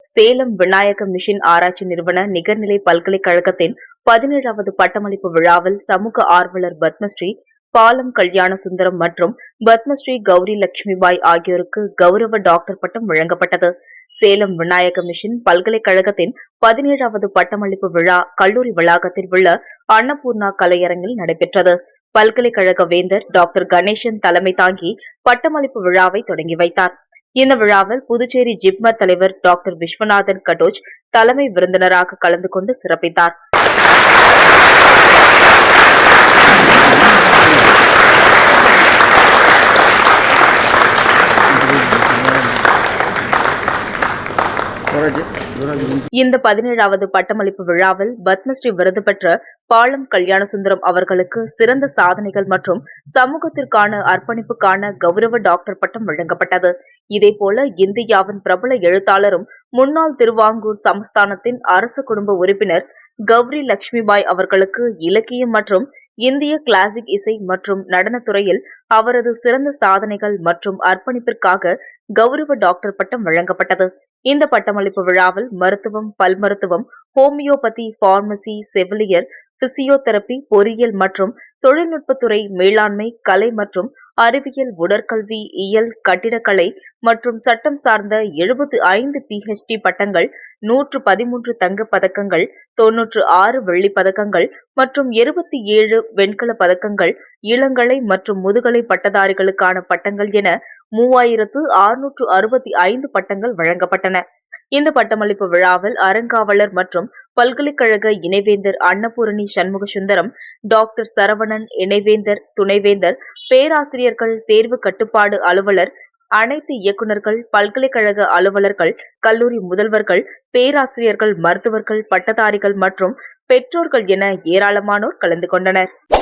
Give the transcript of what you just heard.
Salem Vinayaka mission ஆராய்ச்சி நிறுவன நிகர்நிலை பல்கலைக்கழகத்தின் 17வது பட்டமளிப்பு விழாவில் சமூக ஆர்வலர் பத்மஸ்ரீ பாலம் கல்யாண சுந்தரம் மற்றும் பத்மஸ்ரீ கௌரி லட்சுமிபாய் ஆகியோருக்கு கௌரவ டாக்டர் பட்டம் வழங்கப்பட்டது. சேலம் விநாயக மிஷன் பல்கலைக்கழகத்தின் 17வது பட்டமளிப்பு விழா கல்லூரி வளாகத்தில் உள்ள அன்னபூர்ணா கலையரங்கில் நடைபெற்றது. பல்கலைக்கழக வேந்தர் டாக்டர் கணேசன் தலைமை தாங்கி பட்டமளிப்பு விழாவை தொடங்கி வைத்தார். இந்த விழாவில் புதுச்சேரி ஜிப்மர் தலைவர் டாக்டர் விஸ்வநாதன் கடோச் தலைமை விருந்தினராக கலந்து கொண்டு சிறப்பித்தார். இந்த 17வது பட்டமளிப்பு விழாவில் பத்மஸ்ரீ விருது பெற்ற பாலம் கல்யாண சுந்தரம் அவர்களுக்கு சிறந்த சாதனைகள் மற்றும் சமூகத்திற்கான அர்ப்பணிப்புக்கான கௌரவ டாக்டர் பட்டம் வழங்கப்பட்டது. இதேபோல இந்தியாவின் பிரபல எழுத்தாளரும் முன்னாள் திருவாங்கூர் சமஸ்தானத்தின் அரசு குடும்ப உறுப்பினர் கௌரி லட்சுமிபாய் அவர்களுக்கு இலக்கியம் மற்றும் இந்திய கிளாசிக் இசை மற்றும் நடனத்துறையில் அவரது சிறந்த சாதனைகள் மற்றும் அர்ப்பணிப்பிற்காக கௌரவ டாக்டர் பட்டம் வழங்கப்பட்டது. இந்த பட்டமளிப்பு விழாவில் மருத்துவம், பல் மருத்துவம், ஹோமியோபதி, பார்மசி, செவிலியர், பிசியோதெரபி, பொறியியல் மற்றும் தொழில்நுட்பத்துறை, மேலாண்மை, கலை மற்றும் அறிவியல், உடற்கல்வி, இயல், கட்டிடக்கலை மற்றும் சட்டம் சார்ந்த 75 PhD பட்டங்கள், 113 தங்கப் பதக்கங்கள், 96 வெள்ளிப் பதக்கங்கள் மற்றும் 27 வெண்கலப் பதக்கங்கள், இளங்கலை மற்றும் முதுகலை பட்டதாரிகளுக்கான பட்டங்கள் என 3665 பட்டங்கள் வழங்கப்பட்டன. இந்த பட்டமளிப்பு விழாவில் அறங்காவலர் மற்றும் பல்கலைக்கழக இணைவேந்தர் அன்னபூரணி சண்முக சுந்தரம், டாக்டர் சரவணன், இணைவேந்தர், துணைவேந்தர், பேராசிரியர்கள், தேர்வு கட்டுப்பாடு அலுவலர், அனைத்து இயக்குநர்கள், பல்கலைக்கழக அலுவலர்கள், கல்லூரி முதல்வர்கள், பேராசிரியர்கள், மருத்துவர்கள், பட்டதாரிகள் மற்றும் பெற்றோர்கள் என ஏராளமானோர் கலந்து கொண்டனர்.